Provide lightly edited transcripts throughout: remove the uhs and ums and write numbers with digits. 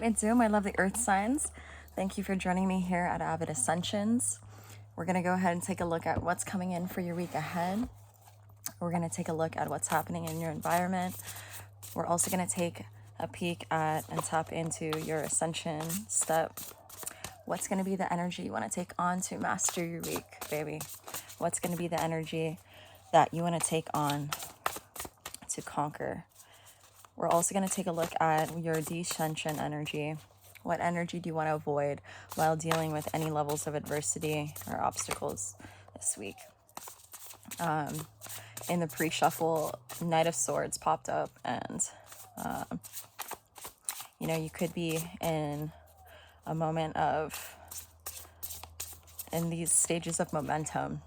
It's Zoom. I love the earth signs. Thank you for joining me here at Avid Ascensions. We're going to go ahead and take a look at what's coming in for your week ahead. We're going to take a look at what's happening in your environment. We're also going to take a peek at and tap into your ascension step. What's going to be the energy you want to take on to master your week, baby? What's going to be the energy that you want to take on to conquer? We're also going to take a look at your descension energy. What energy do you want to avoid while dealing with any levels of adversity or obstacles this week? In the pre-shuffle, Knight of Swords popped up, and you could be in a moment of, in these stages of momentum,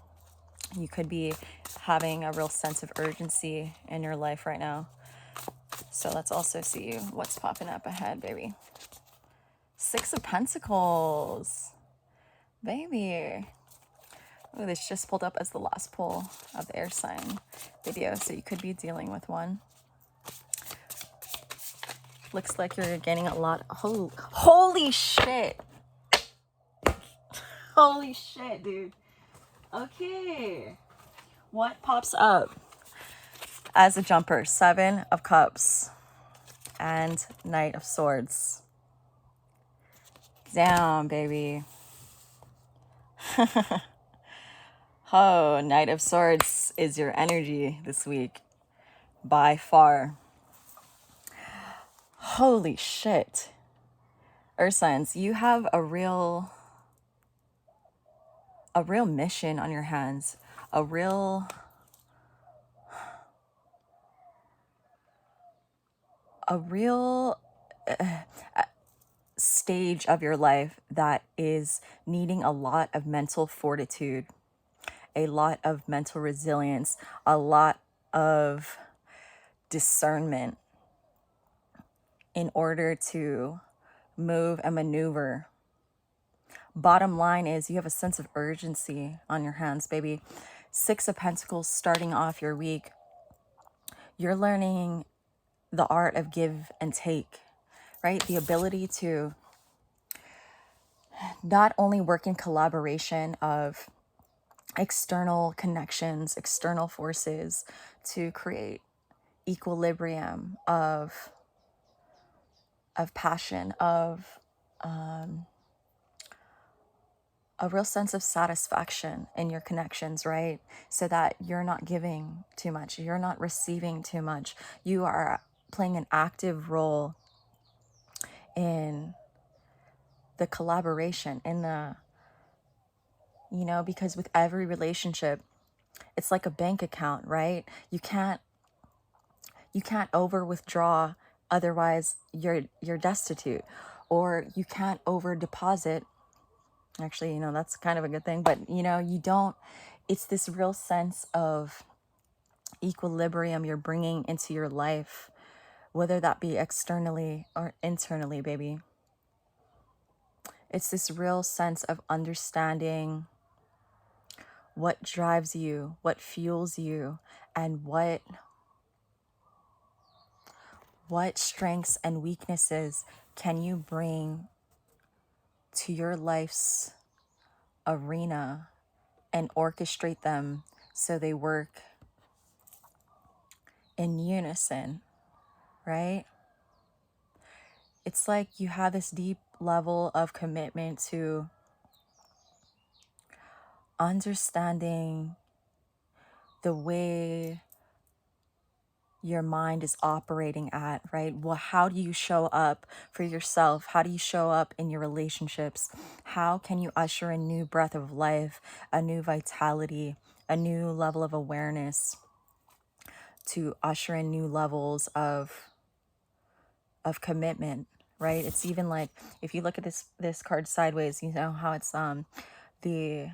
you could be having a real sense of urgency in your life right now. So let's also see what's popping up ahead, baby. Six of Pentacles, baby. Oh, this just pulled up as the last pull of the air sign video, so you could be dealing with one. Looks like you're gaining a lot. Holy shit. Holy shit, dude. Okay. What pops up as a jumper? Seven of Cups and Knight of Swords. Down, baby. Oh, Knight of Swords is your energy this week by far. Holy shit. Earth signs, you have a real mission on your hands, a real stage of your life that is needing a lot of mental fortitude, a lot of mental resilience, a lot of discernment in order to move and maneuver. Bottom line is you have a sense of urgency on your hands, baby. Six of Pentacles starting off your week. You're learning the art of give and take, right? The ability to not only work in collaboration of external connections, external forces to create equilibrium of passion, of a real sense of satisfaction in your connections, right? So that you're not giving too much, you're not receiving too much. You are playing an active role in the collaboration, in the, because with every relationship, it's like a bank account, right? You can't over withdraw, otherwise you're destitute, or you can't over deposit. Actually, that's kind of a good thing, but you don't. It's this real sense of equilibrium you're bringing into your life, whether that be externally or internally, baby. It's this real sense of understanding what drives you, what fuels you, and what strengths and weaknesses can you bring to your life's arena and orchestrate them so they work in unison, right? It's like you have this deep level of commitment to understanding the way your mind is operating at, right? Well, how do you show up for yourself? How do you show up in your relationships? How can you usher a new breath of life, a new vitality, a new level of awareness to usher in new levels of commitment, right? It's even like, if you look at this card sideways, you know how it's the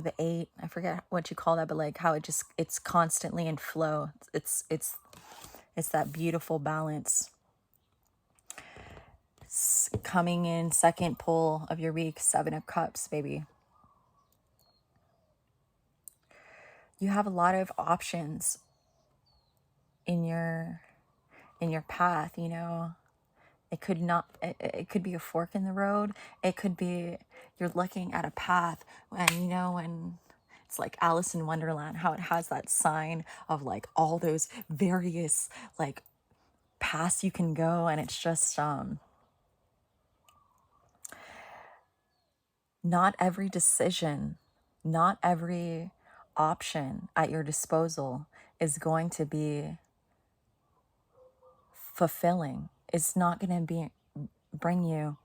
the eight, I forget what you call that, but like how it's constantly in flow. It's that beautiful balance. Coming in second pull of your week, Seven of Cups, baby. You have a lot of options in your in your path, you know. It could not, it could be a fork in the road. It could be you're looking at a path and, you know, when it's like Alice in Wonderland, how it has that sign of like all those various like paths you can go. And it's just, not every decision, not every option at your disposal is going to be fulfilling. It's not going to be bring you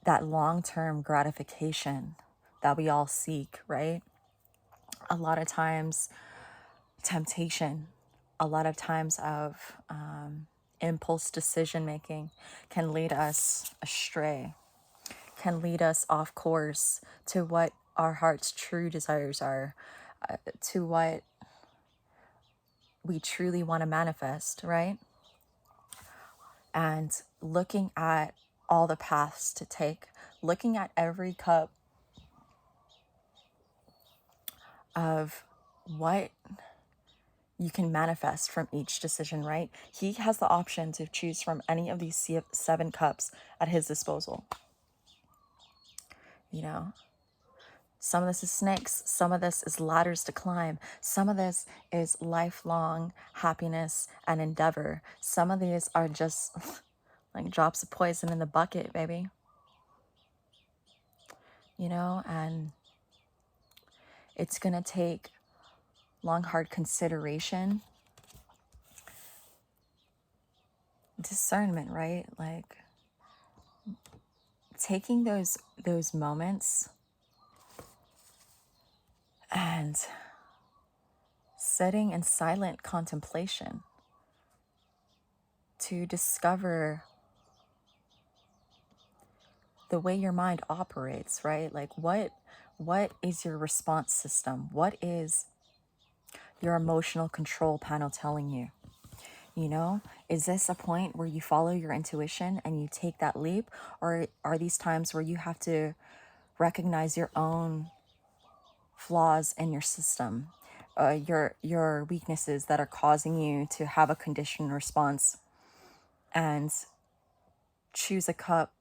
that long-term gratification that we all seek, right? A lot of times temptation, a lot of times of impulse decision making can lead us astray, can lead us off course to what our heart's true desires are, to what we truly want to manifest, right? And looking at all the paths to take, looking at every cup of what you can manifest from each decision, right? He has the option to choose from any of these 7 cups at his disposal. You know, some of this is snakes, some of this is ladders to climb, some of this is lifelong happiness and endeavor. Some of these are just like drops of poison in the bucket, baby. You know, and it's gonna take long, hard consideration, discernment, right? Like taking those moments and sitting in silent contemplation to discover the way your mind operates, right? Like what is your response system? What is your emotional control panel telling you? You know, is this a point where you follow your intuition and you take that leap? Or are these times where you have to recognize your own flaws in your system, your weaknesses that are causing you to have a conditioned response, and choose a cup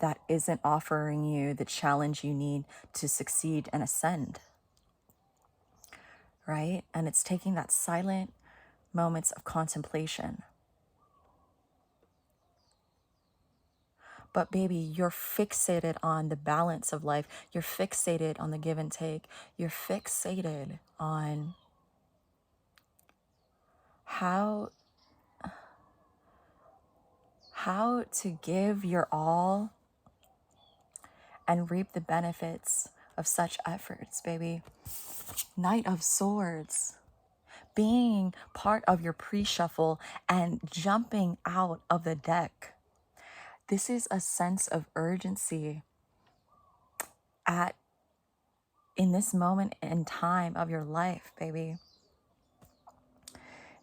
that isn't offering you the challenge you need to succeed and ascend, right? And it's taking that silent moments of contemplation. But baby, you're fixated on the balance of life. You're fixated on the give and take. You're fixated on how to give your all and reap the benefits of such efforts, baby. Knight of Swords. Being part of your pre-shuffle and jumping out of the deck. This is a sense of urgency in this moment in time of your life, baby.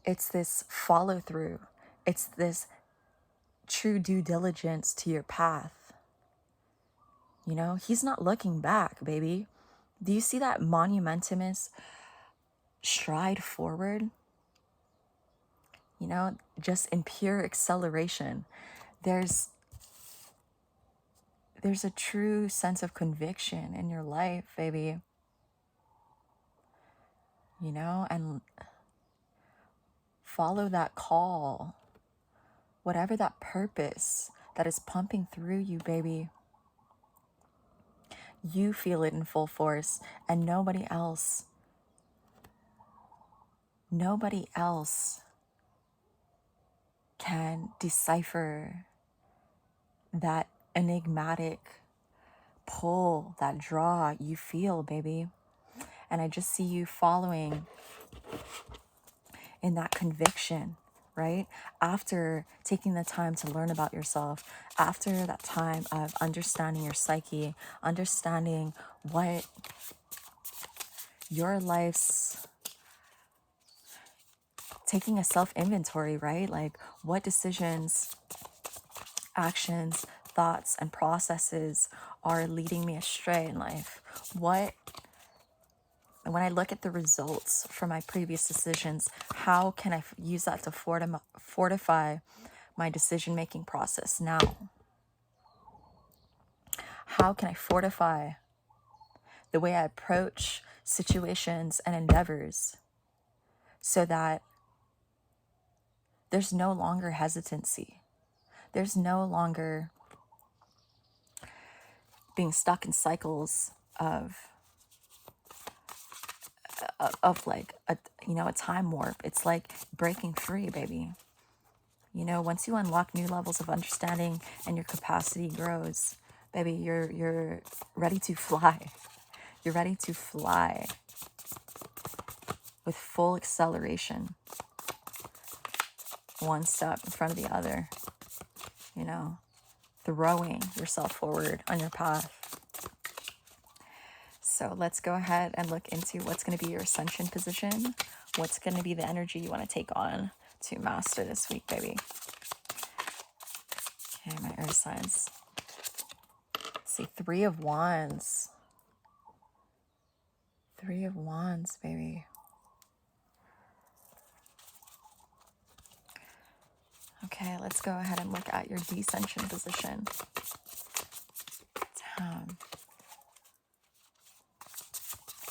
It's this follow through. It's this true due diligence to your path. You know, he's not looking back, baby. Do you see that monumentous stride forward? You know, just in pure acceleration. There's a true sense of conviction in your life, baby. You know, and follow that call. Whatever that purpose that is pumping through you, baby. You feel it in full force, and nobody else can decipher that enigmatic pull, that draw you feel, baby. And I just see you following in that conviction, right? After taking the time to learn about yourself, after that time of understanding your psyche, understanding what your life's, taking a self-inventory, right? Like what decisions, actions, thoughts, and processes are leading me astray in life? What And when I look at the results from my previous decisions, how can I use that to fortify my decision-making process now? How can I fortify the way I approach situations and endeavors so that there's no longer hesitancy? There's no longer being stuck in cycles of like a time warp. It's like breaking free, baby. Once you unlock new levels of understanding and your capacity grows, baby, you're ready to fly. You're ready to fly with full acceleration, one step in front of the other, throwing yourself forward on your path. So let's go ahead and look into what's going to be your ascension position. What's going to be the energy you want to take on to master this week, baby. Okay, my earth signs. Let's see, 3 of Wands. 3 of Wands, baby. Okay, let's go ahead and look at your descension position. Damn.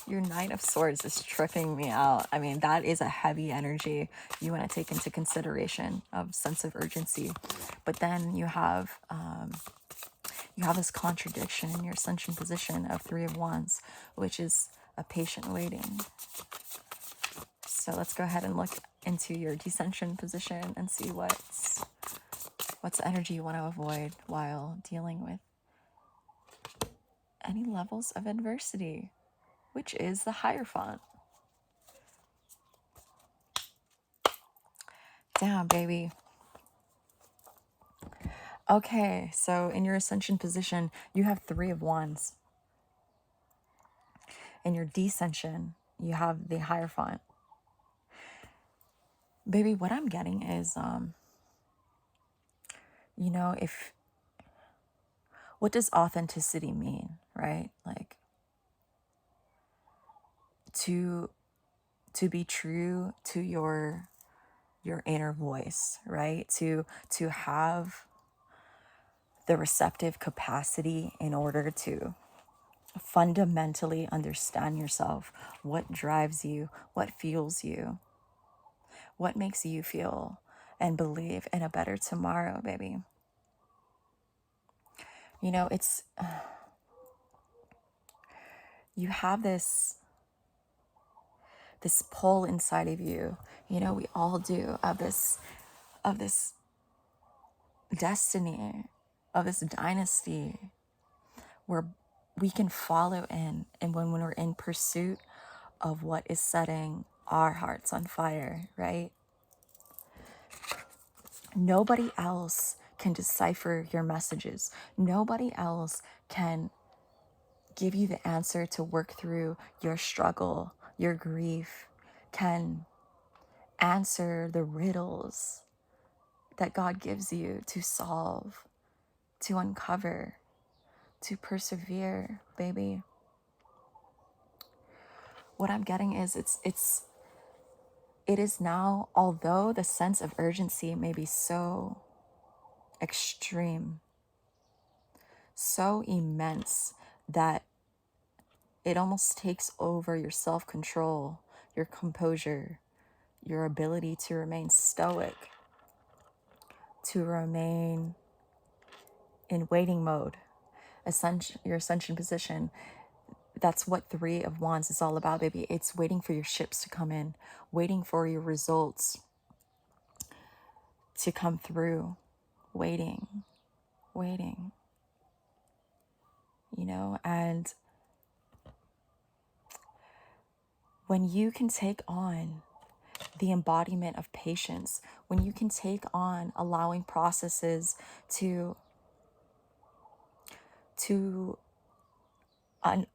Your Knight of Swords is tripping me out. I mean, that is a heavy energy you want to take into consideration of sense of urgency. But then you have this contradiction in your ascension position of 3 of Wands, which is a patient waiting. So let's go ahead and look into your descension position and see what's the energy you want to avoid while dealing with any levels of adversity, which is the Hierophant. Damn, baby. Okay, so in your ascension position, you have 3 of Wands. In your descension, you have the Hierophant. Baby, what I'm getting is, what does authenticity mean, right? Like, to be true to your inner voice, right? To have the receptive capacity in order to fundamentally understand yourself, what drives you, what fuels you, what makes you feel and believe in a better tomorrow, baby. It's you have this pull inside of you. We all do, of this destiny, of this dynasty where we can follow in, and when we're in pursuit of what is setting our hearts on fire, right? Nobody else can decipher your messages. Nobody else can give you the answer to work through your struggle, your grief, can answer the riddles that God gives you to solve, to uncover, to persevere, baby. What I'm getting is it is now, although the sense of urgency may be so extreme, so immense that it almost takes over your self-control, your composure, your ability to remain stoic, to remain in waiting mode, your ascension position. That's what 3 of Wands is all about, baby. It's waiting for your ships to come in, waiting for your results to come through, waiting, and when you can take on the embodiment of patience, when you can take on allowing processes to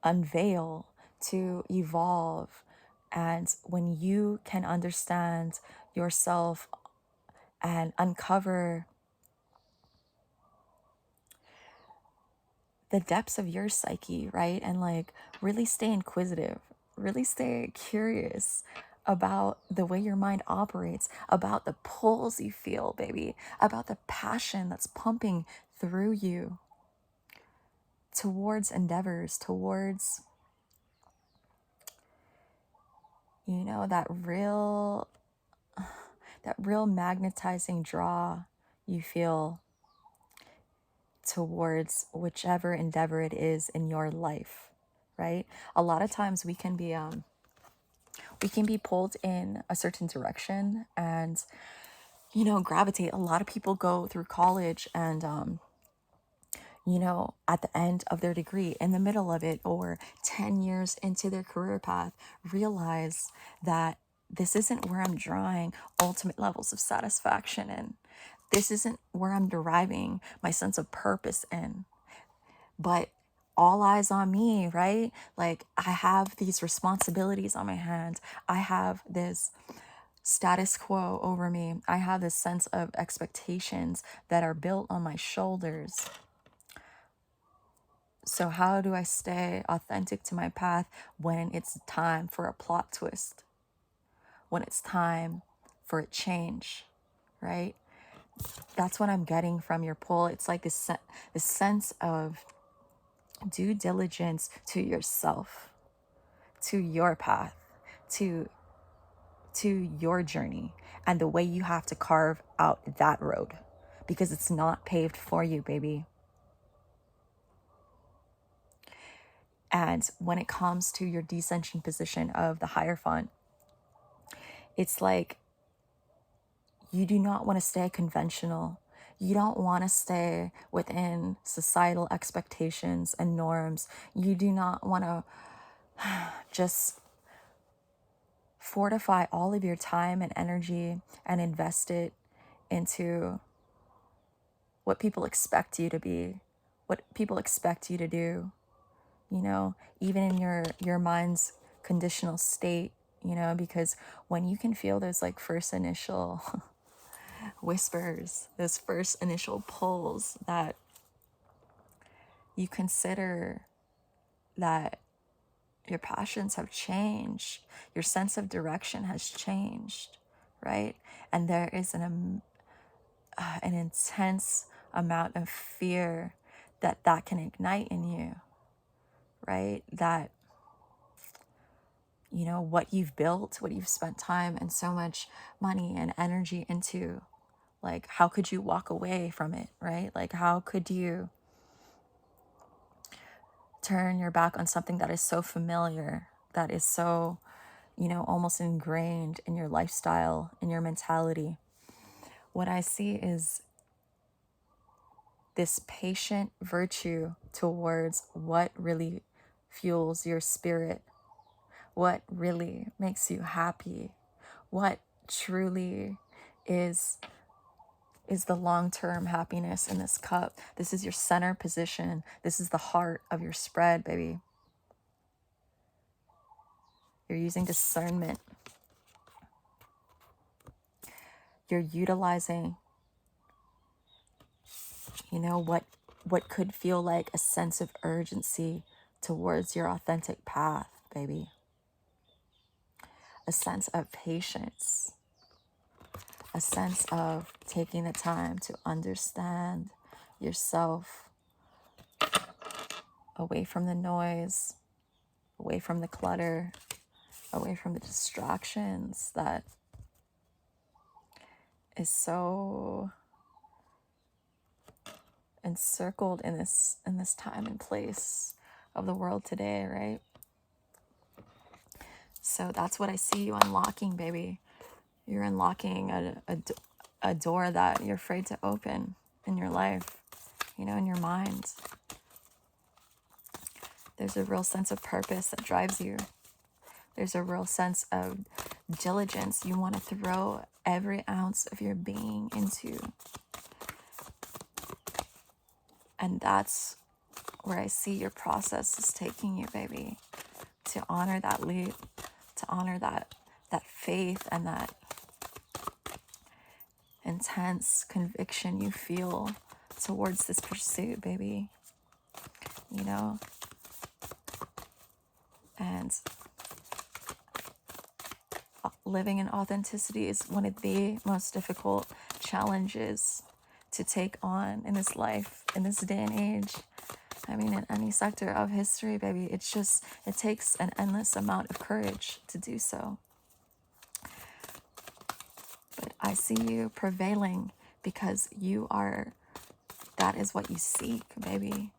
unveil, to evolve, and when you can understand yourself and uncover the depths of your psyche, right? And like really stay inquisitive, really stay curious about the way your mind operates, about the pulls you feel, baby, about the passion that's pumping through you towards endeavors, towards, you know, that real magnetizing draw you feel towards whichever endeavor it is in your life, right? A lot of times we can be pulled in a certain direction and, you know, gravitate. A lot of people go through college and you know, at the end of their degree, in the middle of it, or 10 years into their career path, realize that this isn't where I'm drawing ultimate levels of satisfaction in. This isn't where I'm deriving my sense of purpose in. But all eyes on me, right? Like, I have these responsibilities on my hands. I have this status quo over me. I have this sense of expectations that are built on my shoulders. So how do I stay authentic to my path when it's time for a plot twist? When it's time for a change, right? That's what I'm getting from your pull. It's like this sense of due diligence to yourself, to your path, to your journey, and the way you have to carve out that road, because it's not paved for you, baby. And when it comes to your descension position of the Hierophant, it's like you do not want to stay conventional. You don't want to stay within societal expectations and norms. You do not want to just fortify all of your time and energy and invest it into what people expect you to be, what people expect you to do, you know, even in your mind's conditional state, you know, because when you can feel those like first initial whispers, those first initial pulls, that you consider that your passions have changed, your sense of direction has changed, right? And there is an intense amount of fear that can ignite in you, right? That, you know, what you've built, what you've spent time and so much money and energy into, like, how could you walk away from it, right? Like, how could you turn your back on something that is so familiar, that is so, you know, almost ingrained in your lifestyle, in your mentality? What I see is this patient virtue towards what really fuels your spirit, what really makes you happy, what truly is the long-term happiness in this cup. This is your center position. This is the heart of your spread, baby. You're using discernment. You're utilizing, you know, what could feel like a sense of urgency towards your authentic path, baby. A sense of patience, a sense of taking the time to understand yourself, away from the noise, away from the clutter, away from the distractions that is so encircled in this time and place of the world today, right? So that's what I see you unlocking, baby. You're unlocking a door that you're afraid to open in your life, you know, in your mind. There's a real sense of purpose that drives you. There's a real sense of diligence you want to throw every ounce of your being into. And that's where I see your process is taking you, baby. To honor that leap, to honor that faith and that intense conviction you feel towards this pursuit, baby. You know? And living in authenticity is one of the most difficult challenges to take on in this life, in this day and age. I mean, in any sector of history, baby, it takes an endless amount of courage to do so. But I see you prevailing because that is what you seek, baby.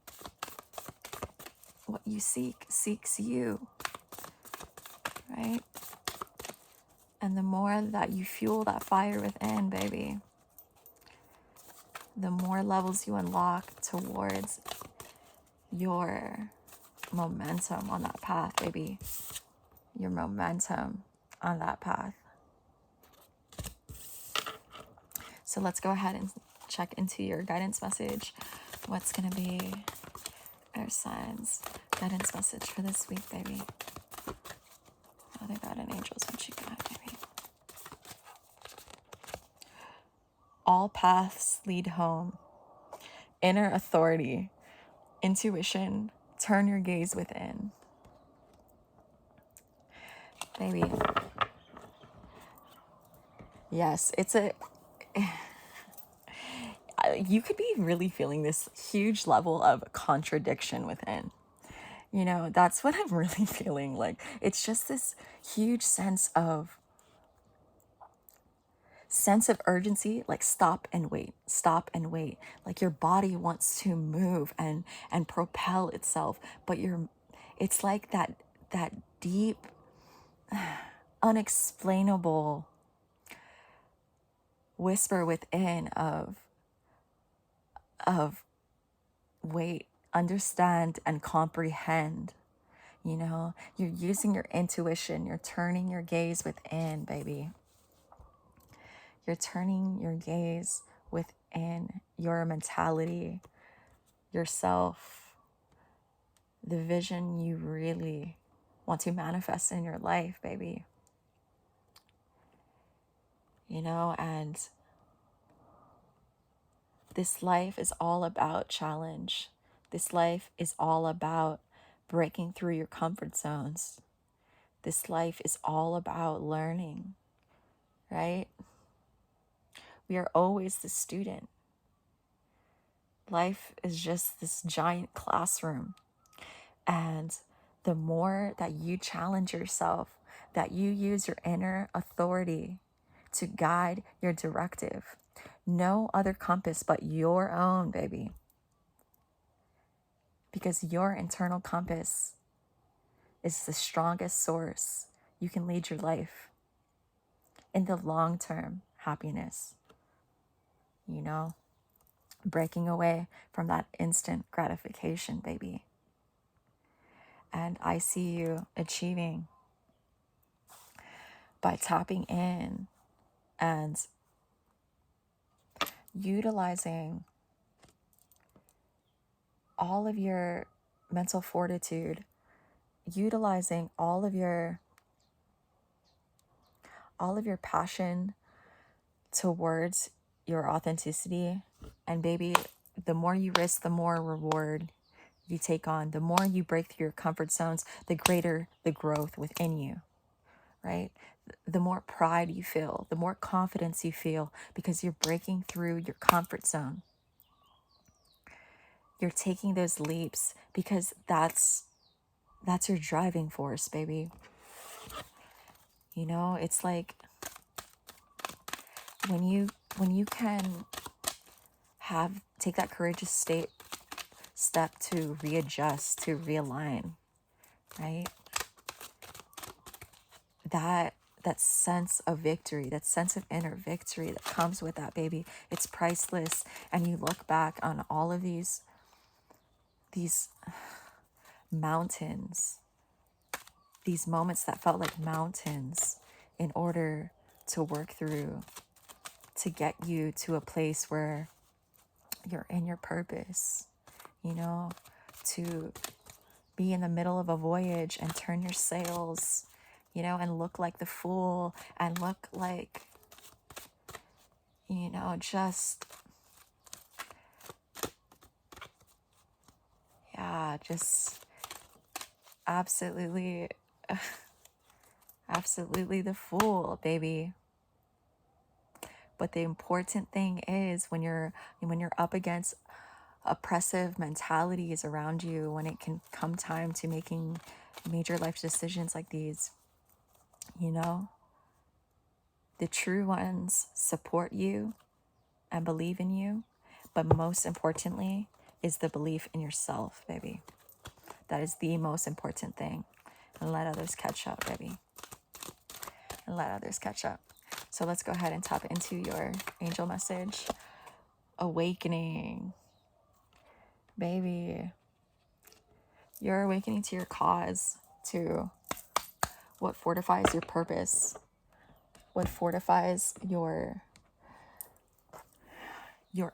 What you seek seeks you, right? And the more that you fuel that fire within, baby, the more levels you unlock towards your momentum on that path, baby. Your momentum on that path. So let's go ahead and check into your guidance message. What's going to be our signs' guidance message for this week, baby? Father God and angels, what you got, baby? All paths lead home. Inner authority, intuition, turn your gaze within. Baby. Yes, you could be really feeling this huge level of contradiction within. You know, that's what I'm really feeling. Like, it's just this huge sense of urgency, like stop and wait. Like your body wants to move and propel itself, but it's like that deep, unexplainable whisper within of wait, understand, and comprehend. You know, you're using your intuition, you're turning your gaze within, baby. You're turning your gaze within your mentality, yourself, the vision you really want to manifest in your life, baby. You know, and this life is all about challenge. This life is all about breaking through your comfort zones. This life is all about learning, right? We are always the student. Life is just this giant classroom. And the more that you challenge yourself, that you use your inner authority to guide your directive, no other compass but your own, baby. Because your internal compass is the strongest source you can lead your life in the long-term happiness. You know, breaking away from that instant gratification, baby. And I see you achieving by tapping in and utilizing all of your mental fortitude, utilizing all of your passion towards your authenticity. And baby, the more you risk, the more reward you take on. The more you break through your comfort zones, the greater the growth within you, right? The more pride you feel, the more confidence you feel, because you're breaking through your comfort zone. You're taking those leaps because that's your driving force, baby. You know, it's like when you can take that courageous step to readjust, to realign, right? That sense of victory, that sense of inner victory that comes with that, baby, it's priceless. And you look back on all of these mountains, these moments that felt like mountains in order to work through, to get you to a place where you're in your purpose, you know, to be in the middle of a voyage and turn your sails, you know, and look like the fool and look like, you know, just absolutely Absolutely the Fool, baby. But the important thing is when you're up against oppressive mentalities around you, when it can come time to making major life decisions like these, you know, the true ones support you and believe in you. But most importantly is the belief in yourself, baby. That is the most important thing. And let others catch up, baby. And let others catch up. So let's go ahead and tap into your angel message. Awakening. Baby. You're awakening to your cause, to what fortifies your purpose, what fortifies your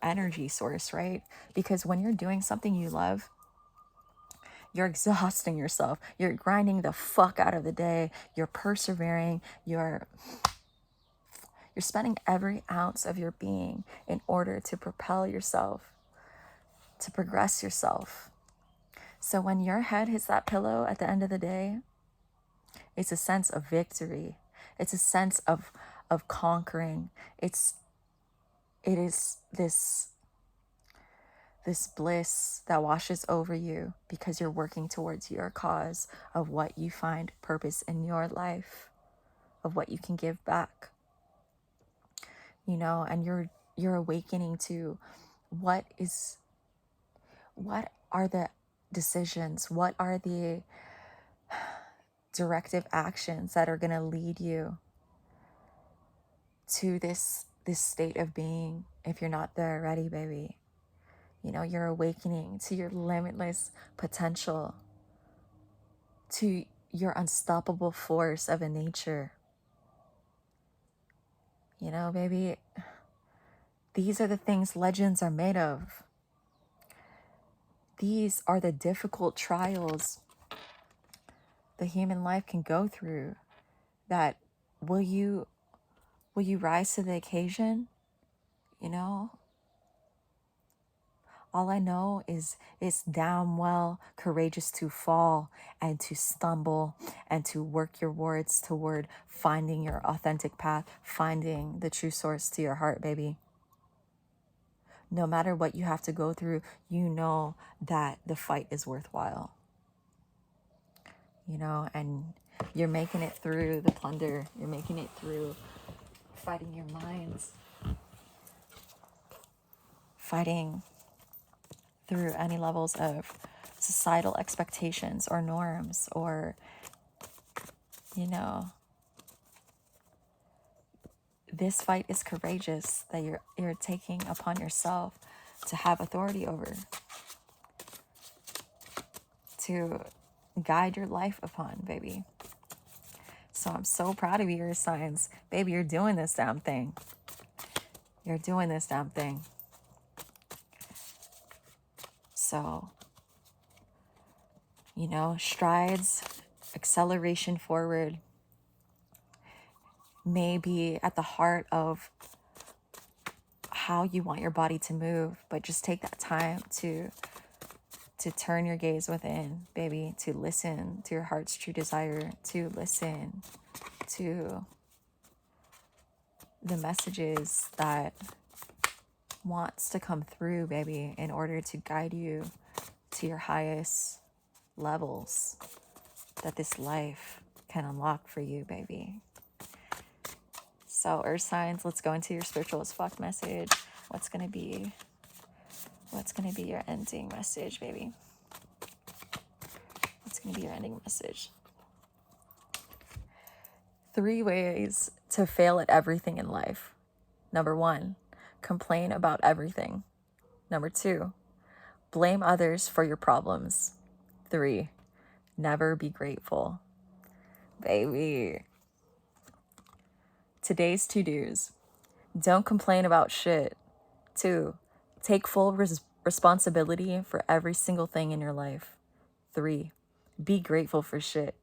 energy source, right? Because when you're doing something you love, you're exhausting yourself. You're grinding the fuck out of the day. You're persevering. You're spending every ounce of your being in order to propel yourself, to progress yourself. So when your head hits that pillow at the end of the day, it's a sense of victory. It's a sense of conquering. It is this bliss that washes over you because you're working towards your cause of what you find purpose in your life, of what you can give back. You know, and you're awakening to what are the decisions, what are the directive actions that are going to lead you to this state of being if you're not there already, baby. You know, you're awakening to your limitless potential, to your unstoppable force of a nature. You know, baby, these are the things legends are made of. These are the difficult trials the human life can go through. That will you rise to the occasion? You know, all I know is it's damn well courageous to fall and to stumble and to work your words toward finding your authentic path, finding the true source to your heart, baby. No matter what you have to go through, you know that the fight is worthwhile. You know, and you're making it through the plunder. You're making it through fighting your minds, fighting through any levels of societal expectations or norms, or, you know, this fight is courageous that you're taking upon yourself to have authority over, to guide your life upon, baby. So I'm so proud of you, your signs. Baby, you're doing this damn thing. You're doing this damn thing. So, you know, strides, acceleration forward may be at the heart of how you want your body to move, but just take that time to turn your gaze within, baby, to listen to your heart's true desire, to listen to the messages that wants to come through, baby, in order to guide you to your highest levels that this life can unlock for you, baby. So, earth signs, let's go into your spiritual as fuck message. What's gonna be your ending message, baby? What's gonna be your ending message? 3 ways to fail at everything in life. Number 1, complain about everything. Number 2, blame others for your problems. 3, never be grateful. Baby. Today's to-dos. Don't complain about shit. 2, take full responsibility for every single thing in your life. 3, be grateful for shit.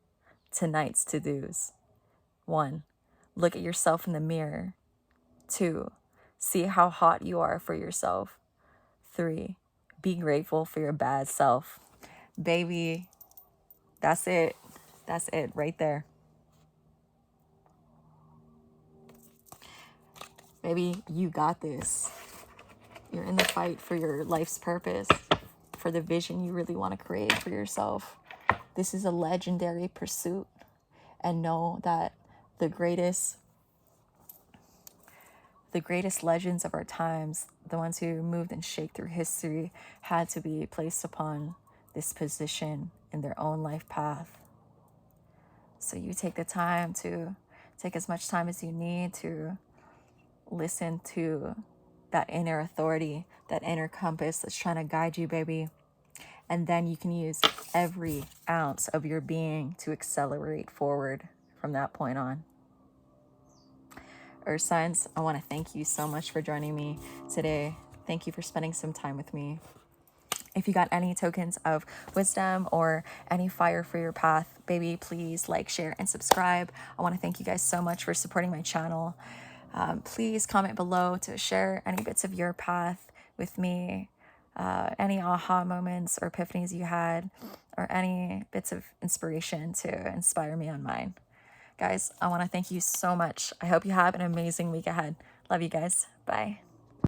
Tonight's to-dos. 1, look at yourself in the mirror. 2, see how hot you are for yourself. 3, be grateful for your bad self. Baby, that's it. That's it right there. Baby, you got this. You're in the fight for your life's purpose, for the vision you really want to create for yourself. This is a legendary pursuit. And know that the greatest legends of our times, the ones who moved and shaped through history, had to be placed upon this position in their own life path. So you take the time to take as much time as you need to listen to that inner authority, that inner compass that's trying to guide you, baby. And then you can use every ounce of your being to accelerate forward from that point on. Earth signs, I want to thank you so much for joining me today. Thank you for spending some time with me. If you got any tokens of wisdom or any fire for your path, baby, please like, share, and subscribe. I want to thank you guys so much for supporting my channel. Please comment below to share any bits of your path with me, any aha moments or epiphanies you had, or any bits of inspiration to inspire me on mine. Guys, I want to thank you so much. I hope you have an amazing week ahead. Love you guys. Bye.